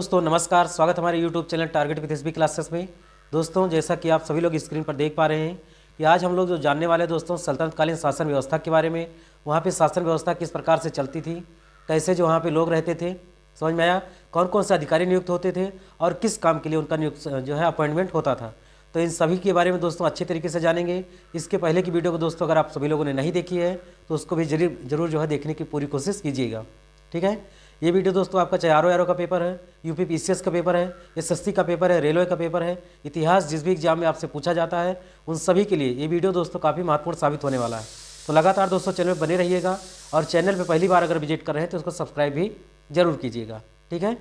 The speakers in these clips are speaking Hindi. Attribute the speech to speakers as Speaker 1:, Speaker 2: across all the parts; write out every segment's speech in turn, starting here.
Speaker 1: दोस्तों नमस्कार, स्वागत हमारे YouTube channel target with SB classes में। दोस्तों जैसा कि आप सभी लोग स्क्रीन पर देख पा रहे हैं कि आज हम लोग जो जानने वाले दोस्तों सल्तनतकालीन शासन व्यवस्था के बारे में, वहाँ पे शासन व्यवस्था किस प्रकार से चलती थी, कैसे जो वहाँ पे लोग रहते थे, समझ में आया, कौन कौन से अधिकारी नियुक्त होते थे और किस काम के लिए उनका नियुक्त जो है अपॉइंटमेंट होता था। तो इन सभी के बारे में दोस्तों अच्छे तरीके से जानेंगे। इसके पहले की वीडियो को दोस्तों अगर आप सभी लोगों ने नहीं देखी है तो उसको भी जरूर जो है देखने की पूरी कोशिश कीजिएगा। ठीक है, ये वीडियो दोस्तों आपका चाहे आर का पेपर है, यूपी पीसीएस का पेपर है, एसएससी का पेपर है, रेलवे का पेपर है, इतिहास जिस भी एग्जाम में आपसे पूछा जाता है उन सभी के लिए ये वीडियो दोस्तों काफ़ी महत्वपूर्ण साबित होने वाला है। तो लगातार दोस्तों चैनल पर बने रहिएगा और चैनल पर पहली बार अगर विजिट कर रहे हैं तो उसको सब्सक्राइब भी जरूर कीजिएगा। ठीक है,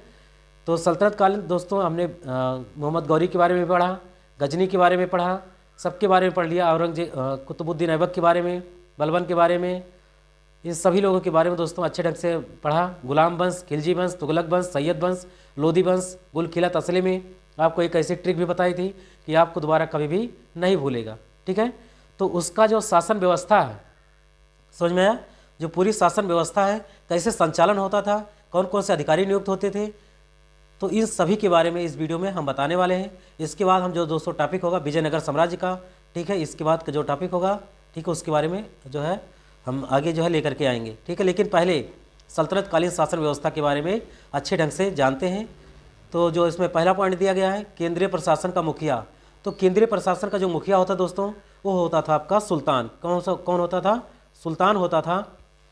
Speaker 1: तो सल्तनत कालीन दोस्तों हमने मोहम्मद गौरी के बारे में पढ़ा, गजनी के बारे में पढ़ा, सबके बारे में पढ़ लिया, औरंगजेब, कुतुबुद्दीन ऐबक के बारे में, बलबन के बारे में, इन सभी लोगों के बारे में दोस्तों अच्छे ढंग से पढ़ा। गुलाम वंश, खिलजी वंश, तुगलक वंश, सैयद वंश, लोधी वंश, गुल खिलत असले में आपको एक ऐसी ट्रिक भी बताई थी कि आपको दोबारा कभी भी नहीं भूलेगा। ठीक है, तो उसका जो शासन व्यवस्था है, समझ में आया, जो पूरी शासन व्यवस्था है कैसे संचालन होता था, कौन कौन से अधिकारी नियुक्त होते थे, तो इन सभी के बारे में इस वीडियो में हम बताने वाले हैं। इसके बाद हम जो दोस्तों टॉपिक होगा विजयनगर साम्राज्य का, ठीक है, इसके बाद का जो टॉपिक होगा, ठीक है, उसके बारे में जो है हम आगे जो है लेकर के आएंगे। ठीक है, लेकिन पहले सल्तनतकालीन शासन व्यवस्था के बारे में अच्छे ढंग से जानते हैं। तो जो इसमें पहला पॉइंट दिया गया है केंद्रीय प्रशासन का मुखिया, तो केंद्रीय प्रशासन का जो मुखिया होता दोस्तों वो होता था आपका सुल्तान। कौन होता था? सुल्तान होता था।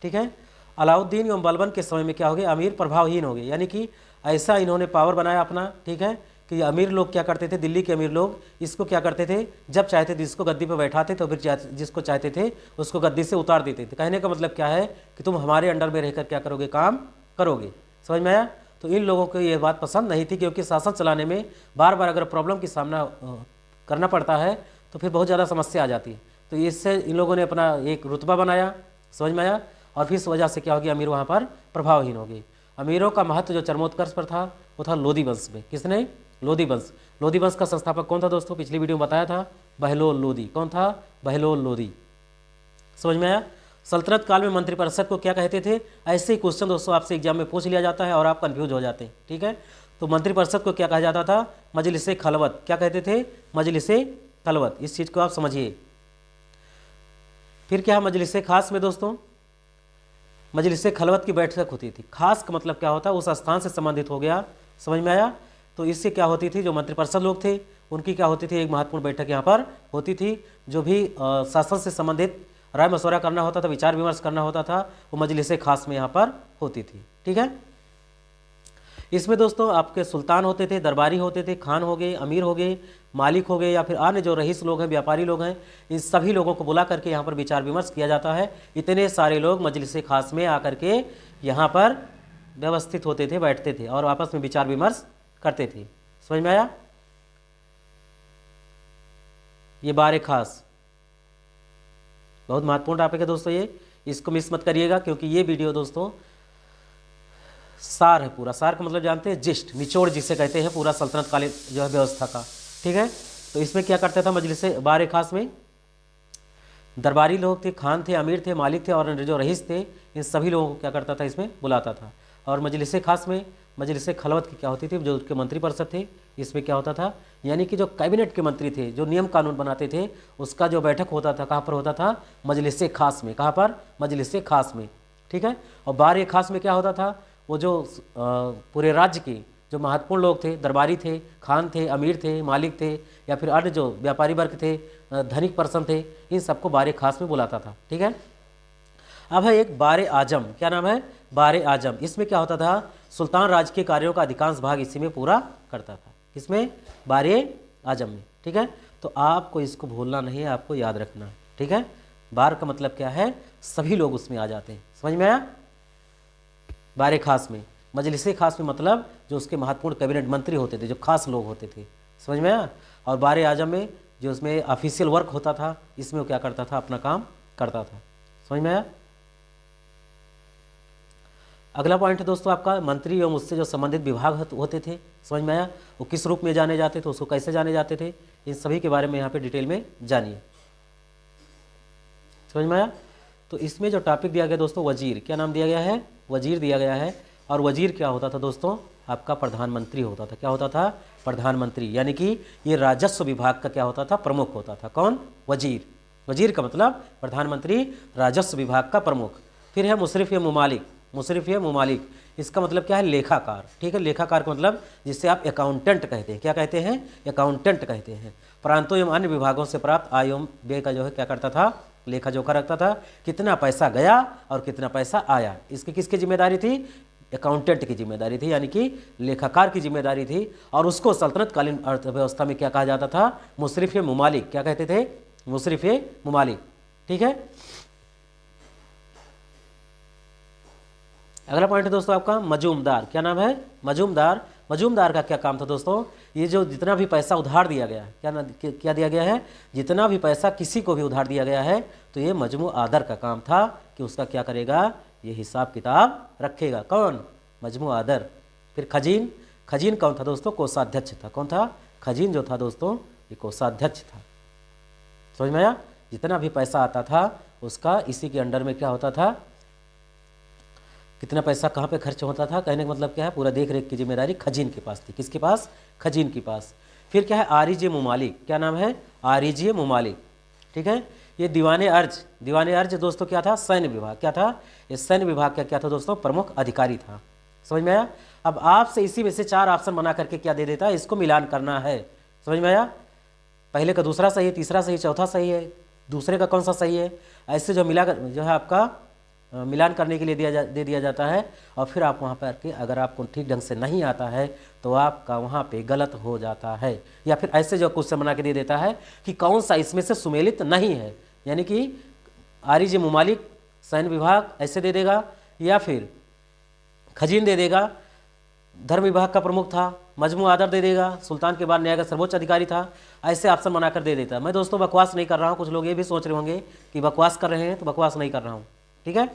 Speaker 1: ठीक है, अलाउद्दीन एवं बलबन के समय में क्या हो गए, अमीर प्रभावहीन हो गए, यानी कि ऐसा इन्होंने पावर बनाया अपना, ठीक है, कि अमीर लोग क्या करते थे, दिल्ली के अमीर लोग इसको क्या करते थे, जब चाहते थे इसको गद्दी पर बैठाते तो फिर जिसको चाहते थे उसको गद्दी से उतार देते थे। कहने का मतलब क्या है कि तुम हमारे अंडर में रहकर क्या करोगे, काम करोगे। समझ में आया? तो इन लोगों को ये बात पसंद नहीं थी, क्योंकि शासन चलाने में बार बार अगर प्रॉब्लम की सामना करना पड़ता है तो फिर बहुत ज़्यादा समस्या आ जाती है। तो इससे इन लोगों ने अपना एक रुतबा बनाया, समझ में आया, और फिर इस वजह से क्या होगी, अमीर वहाँ पर प्रभावहीन हो गई। अमीरों का महत्व जो चरमोत्कर्ष पर था वो था लोधी वंश में। किसने? लोधी वंश। लोधी वंश का संस्थापक कौन था दोस्तों? पिछली वीडियो में बताया था, बहलोल लोधी। कौन था? बहलोल लोधी। समझ में आया? सल्तनत काल में मंत्रिपरिषद को क्या कहते थे? ऐसे ही क्वेश्चन दोस्तों आपसे एग्जाम में पूछ लिया जाता है और आप कंफ्यूज हो जाते हैं। ठीक है, तो मंत्रिपरिषद को क्या कहा जाता था? मजलिसे खलवत। क्या कहते थे? मजलिसे खलवत। इस चीज़ को आप समझिए। फिर क्या मजलिसे खास में दोस्तों? मजलिसे खलवत की बैठक होती थी। खास का मतलब क्या होता है? उस स्थान से संबंधित हो गया। समझ में आया? तो इससे क्या होती थी, जो मंत्रिपरिषद लोग थे उनकी क्या होती थी, एक महत्वपूर्ण बैठक यहाँ पर होती थी। जो भी शासन से संबंधित राय मशवरा करना होता था, विचार विमर्श करना होता था, वो मजलिस खास में यहाँ पर होती थी। ठीक है, इसमें दोस्तों आपके सुल्तान होते थे, दरबारी होते थे, खान हो गए, अमीर हो गए, मालिक हो गए, या फिर अन्य जो रईस लोग हैं, व्यापारी लोग हैं, इन सभी लोगों को बुला करके यहाँ पर विचार विमर्श किया जाता है। इतने सारे लोग मजलिस खास में आकर के यहाँ पर व्यवस्थित होते थे, बैठते थे और आपस में विचार विमर्श करते थे। समझ में आया? ये बारे खास बहुत महत्वपूर्ण टॉपिक है दोस्तों, ये इसको मिस मत करिएगा, क्योंकि ये वीडियो दोस्तों सार है पूरा। सार का मतलब जानते हैं? जिस्ट, निचोड़ जिसे कहते हैं पूरा सल्तनत कालीन जो है व्यवस्था का। ठीक है, तो इसमें क्या करता था मजलिस बारे खास में? दरबारी लोग थे, खान थे, अमीर थे, मालिक थे और जो रईस थे, इन सभी लोगों को क्या करता था, इसमें बुलाता था। और मजलिस खास में मजलिस खलवत की क्या होती थी, जो उसके मंत्रिपरिषद थे, इसमें क्या होता था, यानी कि जो कैबिनेट के मंत्री थे, जो नियम कानून बनाते थे, उसका जो बैठक होता था कहाँ पर होता था? मजलिस खास में। कहाँ पर? मजलिस खास में। ठीक है, और बारे खास में क्या होता था, वो जो पूरे राज्य के जो महत्वपूर्ण लोग थे, दरबारी थे, खान थे, अमीर थे, मालिक थे, या फिर अन्य जो व्यापारी वर्ग थे, धनिक पर्सन थे, इन सबको बारे खास में बुलाता था। ठीक है, अब है एक बारे आजम। क्या नाम है? बारे आजम। इसमें क्या होता था? सुल्तान राज के कार्यों का अधिकांश भाग इसी में पूरा करता था। किसमें? बारे आजम में। ठीक है, तो आपको इसको भूलना नहीं है, आपको याद रखना है। ठीक है, बार का मतलब क्या है? सभी लोग उसमें आ जाते हैं। समझ में आया? बारे खास में, मजलिस खास में मतलब जो उसके महत्वपूर्ण कैबिनेट मंत्री होते थे, जो खास लोग होते थे। समझ में आया? और बारे आजम में जो उसमें ऑफिशियल वर्क होता था, इसमें वो क्या करता था? अपना काम करता था। समझ में आया? अगला पॉइंट है दोस्तों आपका मंत्री एवं उससे जो संबंधित विभाग होते थे। समझ में आया? वो किस रूप में जाने जाते थे, उसको कैसे जाने जाते थे, इन सभी के बारे में यहाँ पे डिटेल में जानिए। समझ में आया? तो इसमें जो टॉपिक दिया गया दोस्तों, वजीर। क्या नाम दिया गया है? वजीर दिया गया है। और वजीर क्या होता था दोस्तों? आपका प्रधानमंत्री होता था। क्या होता था? प्रधानमंत्री। यानी कि ये राजस्व विभाग का क्या होता था? प्रमुख होता था। कौन? वजीर। वजीर का मतलब प्रधानमंत्री, राजस्व विभाग का प्रमुख। फिर है मुशरिफ मुमालिक। मुशरिफ मुमालिक इसका मतलब क्या है? लेखाकार। ठीक है, लेखाकार का मतलब जिससे आप अकाउंटेंट कहते हैं। क्या कहते हैं? अकाउंटेंट कहते हैं। प्रांतों एवं अन्य विभागों से प्राप्त आय एवं व्यय का जो है क्या करता था? लेखा जोखा रखता था। कितना पैसा गया और कितना पैसा आया, इसकी किसकी जिम्मेदारी थी? अकाउंटेंट की जिम्मेदारी थी, यानी कि लेखाकार की जिम्मेदारी थी। और उसको सल्तनतकालीन अर्थव्यवस्था में क्या कहा जाता था? मुशरिफ मुमालिक। क्या कहते थे? मुशरिफ मुमालिक। ठीक है। अगला पॉइंट है दोस्तों आपका मजूमदार। क्या नाम है? मजूमदार। मजूमदार का क्या काम था दोस्तों? ये जो जितना भी पैसा उधार दिया गया है, क्या दिया गया है? जितना भी पैसा किसी को भी उधार दिया गया है तो ये मजमू आदर का काम था कि उसका क्या करेगा? ये हिसाब किताब रखेगा। कौन? मजमू आदर। फिर खजीन। खजीन कौन था दोस्तों? कोषाध्यक्ष था। कौन था? खजीन जो था दोस्तों ये कोषाध्यक्ष था। समझ में आया? जितना भी पैसा आता था उसका इसी के अंडर में क्या होता था? कितना पैसा कहाँ पे खर्च होता था, कहने का मतलब क्या है? पूरा देख रेख की जिम्मेदारी खजीन के पास थी। किसके पास? खजीन के पास। फिर क्या है? आरिज मुमालिक। क्या नाम है? आरिज मुमालिक। ठीक है। ये दीवाने अर्ज। दीवाने अर्ज दोस्तों क्या था? सैन्य विभाग। क्या था? ये सैन्य विभाग का क्या था दोस्तों? प्रमुख अधिकारी था। समझ में आया? अब आपसे इसी में से 4 ऑप्शन बना करके क्या दे देता है? इसको मिलान करना है। समझ में आया? पहले का दूसरा सही है, तीसरा सही, चौथा सही है, दूसरे का कौन सा सही है, ऐसे जो मिला जो है आपका मिलान करने के लिए दे दिया जाता है। और फिर आप वहाँ पर के अगर आपको ठीक ढंग से नहीं आता है तो आपका वहाँ पे गलत हो जाता है। या फिर ऐसे जो क्वेश्चन बना के दे देता है कि कौन सा इसमें से सुमेलित नहीं है, यानी कि आरिज मुमालिक सैन्य विभाग ऐसे दे देगा, या फिर खजीन दे देगा, धर्म विभाग का प्रमुख था, मजमू आदर दे देगा, सुल्तान के बाद न्याय का सर्वोच्च अधिकारी था। ऐसे ऑप्शन बनाकर दे देता। मैं दोस्तों बकवास नहीं कर रहा हूँ। कुछ लोग ये भी सोच रहे होंगे कि बकवास कर रहे हैं, तो बकवास नहीं कर रहा हूँ। ठीक है।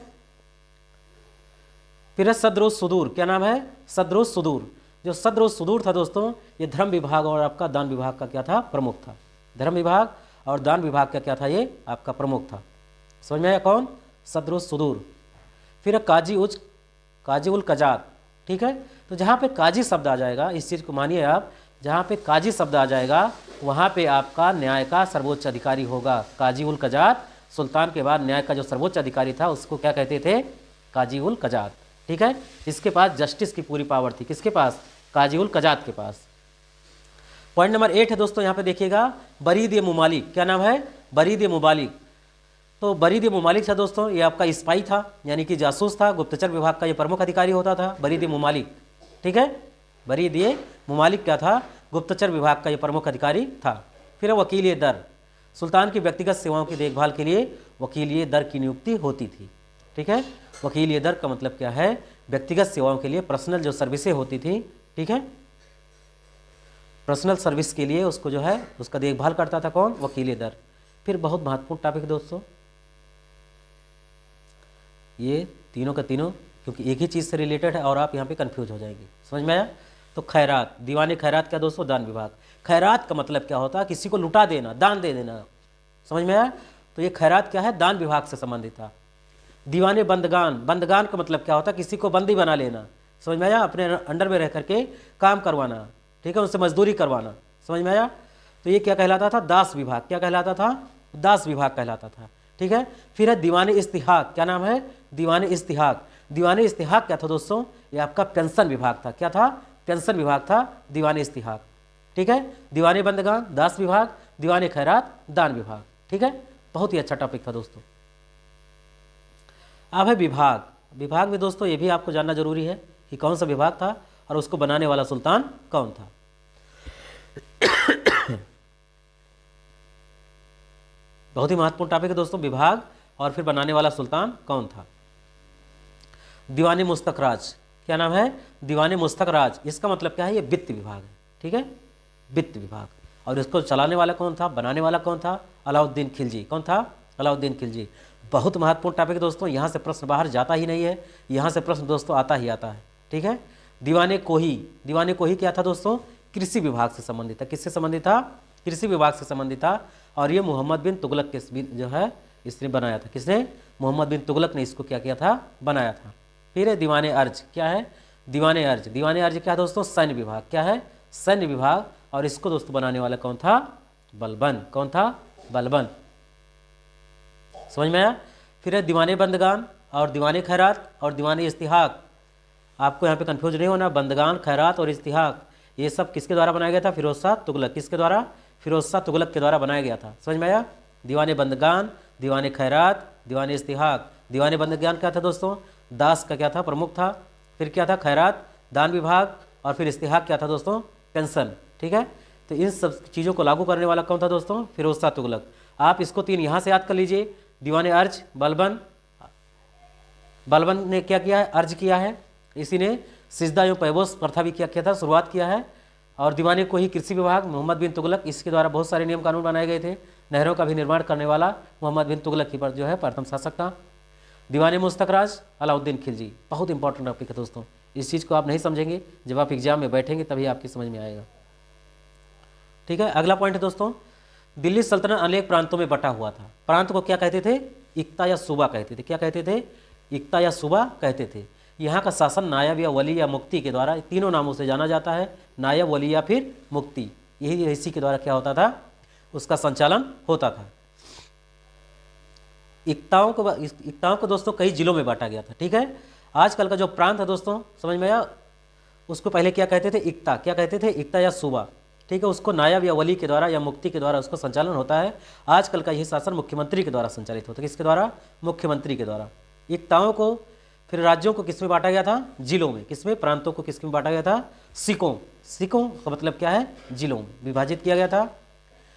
Speaker 1: फिर है सद्रुज सुदूर। क्या नाम है? सद्रुज सुदूर। जो सद्रुज सुदूर था दोस्तों ये धर्म विभाग और आपका दान विभाग का क्या था? प्रमुख था। धर्म विभाग और दान विभाग का क्या था? ये आपका प्रमुख था। समझ में आया? कौन? सद्रुज सुदूर। फिर है काजी उल कजात। ठीक है। तो जहाँ पे काजी शब्द आ जाएगा, इस चीज़ को मानिए आप, जहाँ पे काजी शब्द आ जाएगा वहाँ पे आपका न्याय का सर्वोच्च अधिकारी होगा। काजी उल कजात, सुल्तान के बाद न्याय का जो सर्वोच्च अधिकारी था उसको क्या कहते थे? काजी उल कजात। ठीक है। इसके पास जस्टिस की पूरी पावर थी। किसके पास? काजी उल कजात के पास। पॉइंट नंबर 8 है दोस्तों, यहाँ पे देखिएगा बरीद मुमालिक। क्या नाम है? बरीद मुमालिक। तो बरीद मुमालिक था दोस्तों ये आपका स्पाई था, यानी कि जासूस था। गुप्तचर विभाग का ये प्रमुख अधिकारी होता था, बरीद मुमालिक। ठीक है। बरीद मुमालिक क्या था? गुप्तचर विभाग का ये प्रमुख अधिकारी था। फिर वकील दर। सुल्तान की व्यक्तिगत सेवाओं की देखभाल के लिए वकील दर की नियुक्ति होती थी। ठीक है। वकील दर का मतलब क्या है? व्यक्तिगत सेवाओं के लिए पर्सनल जो सर्विसें होती थी। ठीक है। पर्सनल सर्विस के लिए उसको जो है उसका देखभाल करता था। कौन? वकील दर। फिर बहुत महत्वपूर्ण टॉपिक दोस्तों, ये तीनों का तीनों क्योंकि एक ही चीज़ से रिलेटेड है और आप यहाँ पे कंफ्यूज हो जाएंगे। समझ में आया? तो खैरात। दीवाने खैरात क्या दोस्तों? दान विभाग। खैरात का मतलब क्या होता है? किसी को लुटा देना, दान दे देना। समझ में आया? तो ये खैरात क्या है? दान विभाग से संबंधित था। दीवाने बंदगान। बंदगान का मतलब क्या होता है? किसी को बंदी बना लेना। समझ में आया? अपने अंडर में रह करके काम करवाना। ठीक है। उनसे मजदूरी करवाना। समझ में आया? तो ये क्या कहलाता था? दास विभाग। क्या कहलाता था? दास विभाग कहलाता था। ठीक है। फिर है दीवाने इस्तिहाक। क्या नाम है? दीवाने इस्तिहाक। दीवाने इस्तिहाक क्या था दोस्तों? ये आपका पेंशन विभाग था। क्या था? पेंशन विभाग था दीवाने इस्तिहाक। ठीक है। दीवाने बंदगान दास विभाग, दीवाने खैरात दान विभाग। ठीक है। बहुत ही अच्छा टॉपिक था दोस्तों। अब है विभाग। विभाग में दोस्तों ये भी आपको जानना जरूरी है कि कौन सा विभाग था और उसको बनाने वाला सुल्तान कौन था। बहुत ही महत्वपूर्ण टॉपिक है दोस्तों, विभाग और फिर बनाने वाला सुल्तान कौन था। दीवाने मुस्तखराज। क्या नाम है? दीवाने मुस्तखराज। इसका मतलब क्या है? ये वित्त विभाग है। ठीक है। वित्त विभाग। और इसको चलाने वाला कौन था? बनाने वाला कौन था? अलाउद्दीन खिलजी। कौन था? अलाउद्दीन खिलजी। बहुत महत्वपूर्ण टॉपिक है दोस्तों, यहाँ से प्रश्न बाहर जाता ही नहीं है, यहाँ से प्रश्न दोस्तों आता ही आता है। ठीक है। दीवाने कोही। दीवाने कोही क्या था दोस्तों? कृषि विभाग से संबंधित था। किससे संबंधित था? कृषि विभाग से संबंधित था। और ये मोहम्मद बिन तुगलक के जो है इसने बनाया था। किसने? मोहम्मद बिन तुगलक ने इसको क्या किया था? बनाया था। फिर है दीवाने अर्ज। क्या है? दीवाने अर्ज। दीवाने अर्ज क्या है दोस्तों? सैन्य विभाग। क्या है? सैन्य विभाग। और इसको दोस्तों बनाने वाला कौन था? बलबन। कौन था? बलबन। समझ में आया? फिर है दीवाने बंदगान और दीवाने खैरात और दीवाने इस्तिहाक। आपको यहाँ पे कंफ्यूज नहीं होना, बंदगान, खैरात और इस्तिहाक ये सब किसके द्वारा बनाया गया था? फिरोज शाह तुगलक। किसके द्वारा? फिरोज शाह तुगलक के द्वारा बनाया गया था। समझ में आया? दीवाने बंदगान, दीवाने खैरात, दीवाने इस्तिहाक। दीवाने बंदगान क्या था दोस्तों? दास का क्या था? प्रमुख था। फिर क्या था? खैरात, दान विभाग। और फिर इस्तिहाक क्या था दोस्तों? पेंशन। ठीक है, तो इन सब चीज़ों को लागू करने वाला कौन था दोस्तों? फिरोज शाह तुगलक। आप इसको 3 यहाँ से याद कर लीजिए। दीवाने अर्ज बलबन, बलबन ने क्या किया है? अर्ज किया है। इसी ने सिजदा एवं पैबोस प्रथा भी क्या किया था? शुरुआत किया है। और दीवाने को ही कृषि विभाग मोहम्मद बिन तुगलक, इसके द्वारा बहुत सारे नियम कानून बनाए गए थे। नहरों का भी निर्माण करने वाला मोहम्मद बिन तुगलक ही पर जो है प्रथम शासक था। दीवाने मुस्तखराज अलाउद्दीन खिलजी। बहुत इंपॉर्टेंट टॉपिक है दोस्तों, इस चीज़ को आप नहीं समझेंगे, जब आप एग्जाम में बैठेंगे तभी आपकी समझ में आएगा। ठीक है, अगला पॉइंट है दोस्तों, दिल्ली सल्तनत अनेक प्रांतों में बटा हुआ था। प्रांत को क्या कहते थे? इक्ता या सूबा कहते थे। क्या कहते थे? इक्ता या सूबा कहते थे। यहाँ का शासन नायब या वली या मुक्ति के द्वारा, तीनों नामों से जाना जाता है, नायब, वली या फिर मुक्ति। यही इसी के द्वारा क्या होता था? उसका संचालन होता था। इक्ताओं को दोस्तों कई जिलों में बांटा गया था। ठीक है, आजकल का जो प्रांत है दोस्तों, समझ में आया? उसको पहले क्या कहते थे? इक्ता। क्या कहते थे? इक्ता या सूबा। ठीक है, उसको नायब या वली के द्वारा या मुक्ति के द्वारा उसको संचालन होता है। आजकल का यही शासन मुख्यमंत्री के द्वारा संचालित होता है। किसके द्वारा? मुख्यमंत्री के द्वारा। इक्ताओं को फिर राज्यों को किस में बांटा गया था? जिलों में। किसमें? प्रांतों को किस में बांटा गया था? सिकों। सिकों का मतलब क्या है? जिलों में विभाजित किया गया था।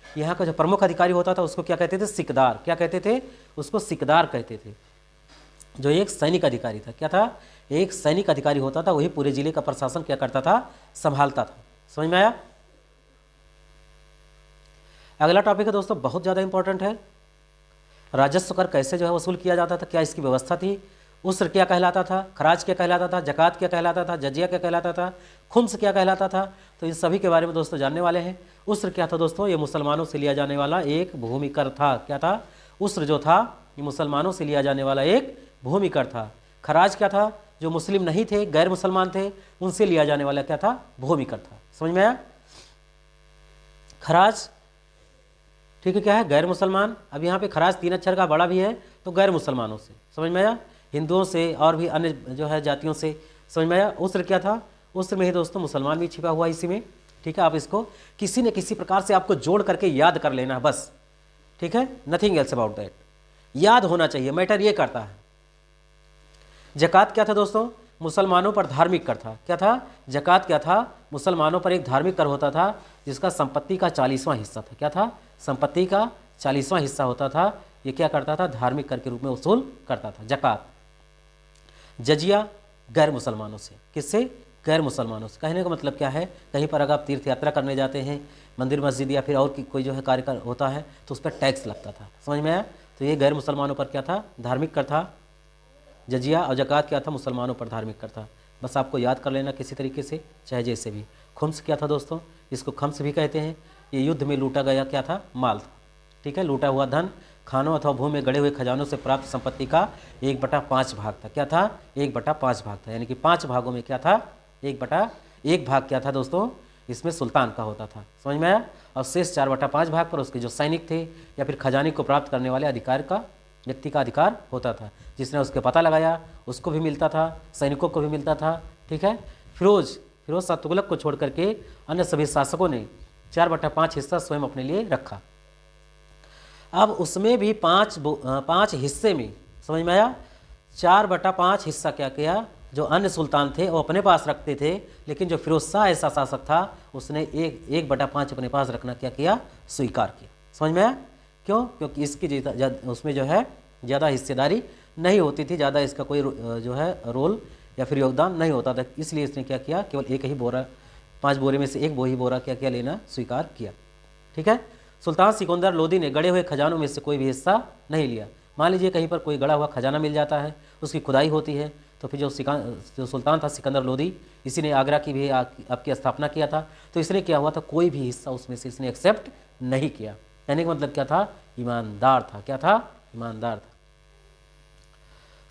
Speaker 1: यहाँ का जो प्रमुख अधिकारी होता था उसको क्या कहते थे? सिकदार। क्या कहते थे? उसको सिकदार कहते थे, जो एक सैनिक अधिकारी था। क्या था? एक सैनिक अधिकारी होता था, वही पूरे जिले का प्रशासन क्या करता था? संभालता था। समझ में आया? अगला टॉपिक है दोस्तों, बहुत ज़्यादा इंपॉर्टेंट है, राजस्व कर कैसे जो है वसूल किया जाता था, क्या इसकी व्यवस्था थी? उसर क्या कहलाता था? खराज क्या कहलाता था? जकात क्या कहलाता था? जजिया क्या कहलाता था? खुम्स क्या कहलाता था? तो इन सभी के बारे में दोस्तों जानने वाले हैं। उसर क्या था दोस्तों? ये मुसलमानों से लिया जाने वाला एक भूमि कर था। क्या था? उसर जो था ये मुसलमानों से लिया जाने वाला एक भूमि कर था। खराज क्या था? जो मुस्लिम नहीं थे, गैर मुसलमान थे, उनसे लिया जाने वाला क्या था? भूमि कर था। समझ में आया? खराज ठीक है, क्या है? गैर मुसलमान। अब यहाँ पे खराज 3 अक्षर का बड़ा भी है, तो गैर मुसलमानों से। समझ में आया? हिंदुओं से और भी अन्य जो है जातियों से। समझ में आया? उसर क्या था? उसर में ही दोस्तों मुसलमान भी छिपा हुआ इसी में। ठीक है, आप इसको किसी न किसी प्रकार से आपको जोड़ करके याद कर लेना है बस। ठीक है, नथिंग एल्स अबाउट दैट, याद होना चाहिए, मैटर ये करता है। जकात क्या था दोस्तों? मुसलमानों पर धार्मिक कर था। क्या था? जकात क्या था? मुसलमानों पर एक धार्मिक कर होता था, जिसका संपत्ति का 40वां हिस्सा था। क्या था? संपत्ति का 40वां हिस्सा होता था। ये क्या करता था? धार्मिक कर के रूप में वसूल करता था, जकात। जजिया गैर मुसलमानों से। किससे? गैर मुसलमानों से। कहने का मतलब क्या है? कहीं पर अगर आप तीर्थ यात्रा करने जाते हैं, मंदिर मस्जिद या फिर और कोई जो है कार्य होता है, तो उस पर टैक्स लगता था। समझ में आया? तो ये गैर मुसलमानों पर क्या था? धार्मिक कर था। जजिया और जकात क्या था? मुसलमानों पर धार्मिक कर था। बस आपको याद कर लेना किसी तरीके से, चाहे जैसे भी। खुम्स क्या था दोस्तों? इसको खम्स भी कहते हैं। ये युद्ध में लूटा गया क्या था? माल था। ठीक है, लूटा हुआ धन, खानों अथवा भूमि में गड़े हुए खजानों से प्राप्त संपत्ति का 1/5 भाग था। क्या था? 1/5 भाग था। यानी कि 5 भागों में क्या था? 1/1 भाग क्या था दोस्तों? इसमें सुल्तान का होता था। समझ में आया? और शेष 4/5 भाग पर उसके जो सैनिक थे या फिर खजाने को प्राप्त करने वाले अधिकार का व्यक्ति का अधिकार होता था। जिसने उसके पता लगाया उसको भी मिलता था, सैनिकों को भी मिलता था। ठीक है, फिरोज शाह तुगलक को छोड़ करके अन्य सभी शासकों ने 4/5 हिस्सा स्वयं अपने लिए रखा। अब उसमें भी 5 हिस्से में, समझ में आया? 4/5 हिस्सा क्या किया? जो अन्य सुल्तान थे वो अपने पास रखते थे, लेकिन जो फिरोज शाह ऐसा शासक था उसने 1/5 अपने पास रखना क्या किया? स्वीकार किया। समझ में आया? क्यों? क्योंकि इसकी उसमें जो है ज़्यादा हिस्सेदारी नहीं होती थी, ज़्यादा इसका कोई जो है रोल या फिर योगदान नहीं होता था। इसलिए इसने क्या किया? केवल एक ही बोरा, 5 बोरे में से एक ही बोरा क्या किया? लेना स्वीकार किया। ठीक है, सुल्तान सिकंदर लोदी ने गड़े हुए खजानों में से कोई भी हिस्सा नहीं लिया। मान लीजिए कहीं पर कोई गड़ा हुआ खजाना मिल जाता है, उसकी खुदाई होती है, तो फिर जो सुल्तान था सिकंदर लोदी, इसी ने आगरा की भी आपकी स्थापना किया था, तो इसने क्या हुआ था? कोई भी हिस्सा उसमें से इसने एक्सेप्ट नहीं किया। कहने का मतलब क्या था? ईमानदार था। क्या था? ईमानदार था।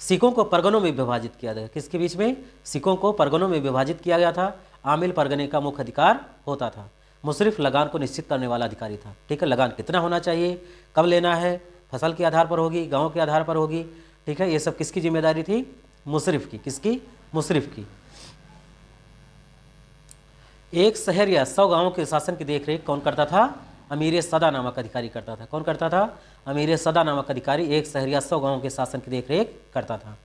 Speaker 1: सिखों को परगनों में विभाजित किया गया। किसके बीच में? सिखों को परगनों में विभाजित किया गया था। आमिल परगने का मुख्य अधिकार होता था। मुशर्रिफ लगान को निश्चित करने वाला अधिकारी था। ठीक है, लगान कितना होना चाहिए, कब लेना है, फसल के आधार पर होगी, गाँव के आधार पर होगी। ठीक है, ये सब किसकी जिम्मेदारी थी? मुशर्रिफ की। किसकी? मुशर्रिफ की। एक शहर या 100 गांवों के शासन की देखरेख कौन करता था? अमीर सदा नामक अधिकारी करता था। कौन करता था? अमीर सदा नामक अधिकारी एक शहर या 100 गांवों के शासन की देखरेख करता था।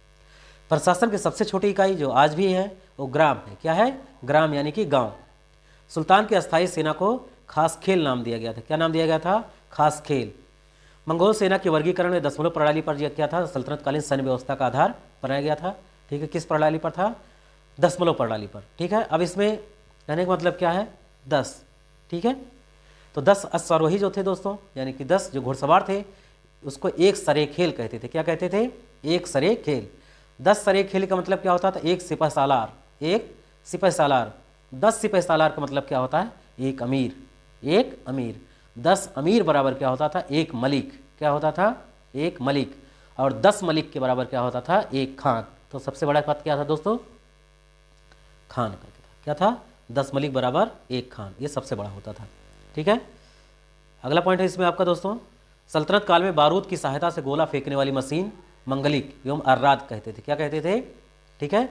Speaker 1: प्रशासन की सबसे छोटी इकाई जो आज भी है वो ग्राम है। क्या है? ग्राम यानी कि गांव। सुल्तान की अस्थायी सेना को खास खेल नाम दिया गया था। क्या नाम दिया गया था? खास खेल। मंगोल सेना के वर्गीकरण में दशमलव प्रणाली पर यह क्या था? सल्तनतकालीन सैन्य व्यवस्था का आधार बनाया गया था। ठीक है, किस प्रणाली पर था? दशमलव प्रणाली पर। ठीक है, अब इसमें कहने का मतलब क्या है? 10। ठीक है, तो 10 अश्वारोही जो थे दोस्तों, यानी कि 10 जो घुड़सवार थे, उसको एक सरे खेल कहते थे। क्या कहते थे? एक सरे खेल। 10 सरे खेल का मतलब क्या होता था? एक सिपह सालार। एक सिपह सालार। 10 सिपह सालार का मतलब क्या होता है? एक अमीर। एक अमीर। 10 अमीर बराबर क्या होता था? एक मलिक। क्या होता था? एक मलिक। और 10 मलिक के बराबर क्या होता था? एक खान। तो सबसे बड़ा पद क्या था दोस्तों? खान करके था। क्या था? 10 मलिक बराबर एक खान, ये सबसे बड़ा होता था। ठीक है, अगला पॉइंट है इसमें आपका दोस्तों, सल्तनत काल में बारूद की सहायता से गोला फेंकने वाली मशीन मंगलिक एवं अर्राद कहते थे। क्या कहते थे? ठीक है,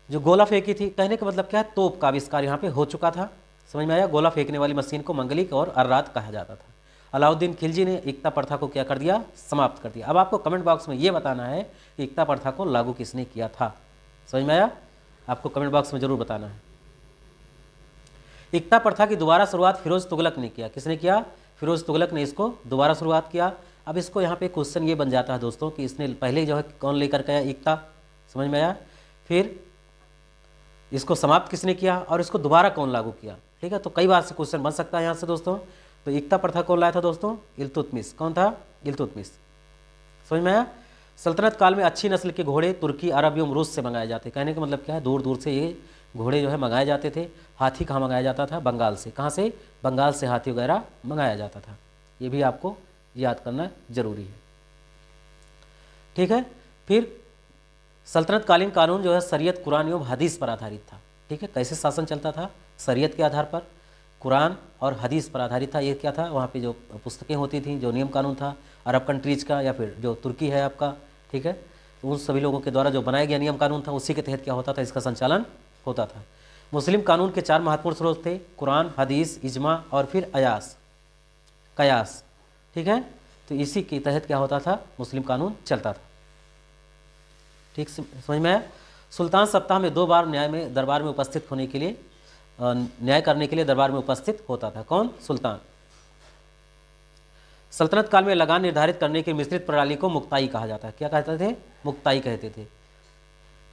Speaker 1: जो गोला फेंकी थी, कहने का मतलब क्या है? तोप का आविष्कार यहाँ पे हो चुका था। समझ में आया? गोला फेंकने वाली मशीन को मंगलिक और अर्राद कहा जाता था। अलाउद्दीन खिलजी ने एकता प्रथा को क्या कर दिया? समाप्त कर दिया। अब आपको कमेंट बॉक्स में ये बताना है कि एकता प्रथा को लागू किसने किया था। समझ में आया? आपको कमेंट बॉक्स में जरूर बताना है। एकता प्रथा की दोबारा शुरुआत फिरोज तुगलक ने किया। किसने किया? फिरोज तुगलक ने इसको दोबारा शुरुआत किया। अब इसको यहाँ पे क्वेश्चन ये बन जाता है दोस्तों कि इसने पहले जो है कौन लेकर के आया? एकता। समझ में आया? फिर इसको समाप्त किसने किया और इसको दोबारा कौन लागू किया? ठीक है, तो कई बार से क्वेश्चन बन सकता है यहाँ से दोस्तों। तो एकता प्रथा कौन लाया था दोस्तों? इल्तुतमिश। कौन था? इल्तुतमिश। समझ में आया? सल्तनत काल में अच्छी नस्ल के घोड़े तुर्की, अरब एवं रूस से मंगाए जाते। कहने का मतलब क्या है? दूर दूर से ये घोड़े जो है मंगाए जाते थे। हाथी कहाँ मंगाया जाता था? बंगाल से। कहाँ से? बंगाल से हाथी वगैरह मंगाया जाता था। ये भी आपको याद करना जरूरी है। ठीक है, फिर सल्तनतकालीन कानून जो है शरीयत, कुरान एवं हदीस पर आधारित था। ठीक है, कैसे शासन चलता था? शरीयत के आधार पर, कुरान और हदीस पर आधारित था। ये क्या था? वहाँ पे जो पुस्तकें होती थी, जो नियम कानून था अरब कंट्रीज का या फिर जो तुर्की है आपका, ठीक है, तो उन सभी लोगों के द्वारा जो बनाया गया नियम कानून था, उसी के तहत क्या होता था? इसका संचालन होता था। मुस्लिम कानून के 4 महत्वपूर्ण स्रोत थे, कुरान, हदीस, इजमा और फिर कयास। ठीक है, तो इसी के तहत क्या होता था? मुस्लिम कानून चलता था। ठीक समझ में आया? सुल्तान सप्ताह में 2 बार न्याय में दरबार में उपस्थित होने के लिए, न्याय करने के लिए दरबार में उपस्थित होता था। कौन? सुल्तान। सल्तनत काल में लगान निर्धारित करने की मिश्रित प्रणाली को मुक्ताई कहा जाता है। क्या कहते थे? मुक्ताई कहते थे।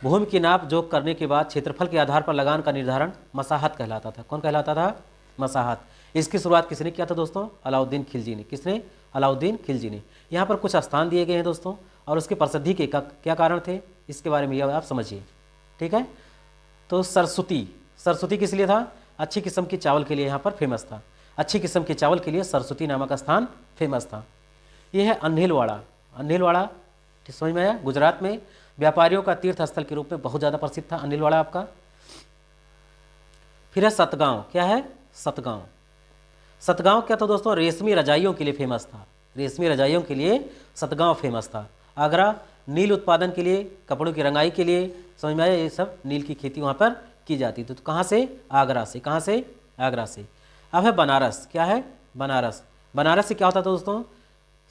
Speaker 1: भूमि की नाप जोक करने के बाद क्षेत्रफल के आधार पर लगान का निर्धारण मसाहत कहलाता था। कौन कहलाता था? मसाहत। इसकी शुरुआत किसने किया था दोस्तों? अलाउद्दीन खिलजी ने। किसने? अलाउद्दीन खिलजी ने। यहाँ पर कुछ स्थान दिए गए हैं दोस्तों और उसके प्रसिद्धि के क्या कारण थे, इसके बारे में आप समझिए। ठीक है, तो सरस्वती किस लिए था? अच्छी किस्म के चावल के लिए यहाँ पर फेमस था। अच्छी किस्म के चावल के लिए सरस्वती नामक स्थान फेमस था। यह है अन्हिलवाड़ा। समझ में आया? गुजरात में व्यापारियों का तीर्थ स्थल के रूप में बहुत ज़्यादा प्रसिद्ध था अन्हिलवाड़ा आपका। फिर है सतगांव। क्या है? सतगांव क्या था दोस्तों? रेशमी रजाइयों के लिए फेमस था। रेशमी रजाइयों के लिए सतगांव फेमस था। आगरा नील उत्पादन के लिए, कपड़ों की रंगाई के लिए, समझ में आया? ये सब नील की खेती वहाँ पर की जाती थी। तो कहाँ से? आगरा से। कहाँ से? आगरा से। अब है बनारस। क्या है? बनारस से क्या होता था दोस्तों?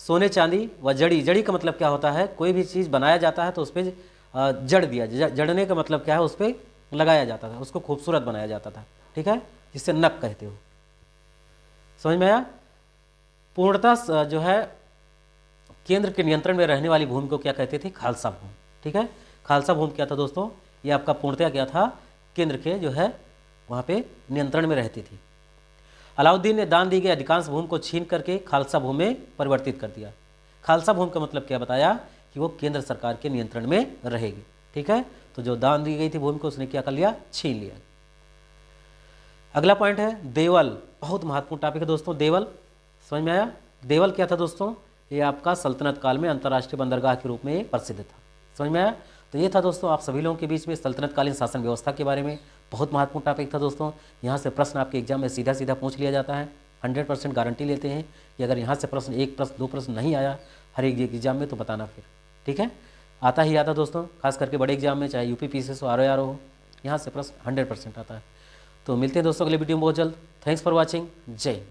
Speaker 1: सोने चांदी व जड़ी का मतलब क्या होता है? कोई भी चीज़ बनाया जाता है तो उस पर जड़ दिया, जड़ने का मतलब क्या है? उस पर लगाया जाता था, उसको खूबसूरत बनाया जाता था। ठीक है, जिससे नक कहते हो। समझ में आया? पूर्णतः जो है केंद्र के नियंत्रण में रहने वाली भूमि को क्या कहते थे? खालसा भूमि। ठीक है, खालसा भूमि क्या था दोस्तों? ये आपका पूर्णतः क्या था? केंद्र के जो है वहाँ पे नियंत्रण में रहती थी। अलाउद्दीन ने दान दी गई अधिकांश भूमि को छीन करके खालसा भूमि में परिवर्तित कर दिया। खालसा भूमि का मतलब क्या बताया? कि वो केंद्र सरकार के नियंत्रण में रहेगी। ठीक है, तो जो दान दी गई थी भूमि को उसने क्या कर लिया? छीन लिया। अगला पॉइंट है देवल। बहुत महत्वपूर्ण टॉपिक है दोस्तों, देवल। समझ में आया? देवल क्या था दोस्तों? ये आपका सल्तनत काल में अंतर्राष्ट्रीय बंदरगाह के रूप में प्रसिद्ध था। समझ में आया। तो ये था दोस्तों आप सभी लोगों के बीच में सल्तनतकालीन शासन व्यवस्था के बारे में बहुत महत्वपूर्ण टॉपिक था दोस्तों। यहाँ से प्रश्न आपके एग्जाम में सीधा सीधा पूछ लिया जाता है। 100% गारंटी लेते हैं कि अगर यहाँ से प्रश्न 1 प्रश्न 2 प्रश्न नहीं आया हर एक एग्जाम में तो बताना फिर, ठीक है। आता ही आता दोस्तों, खास करके बड़े एग्जाम में, चाहे यूपी पीसीएस हो, ROR हो, यहाँ से प्रश्न 100% आता है। तो मिलते हैं दोस्तों अगले वीडियो में बहुत जल्द। Thanks for watching. जय हिंद।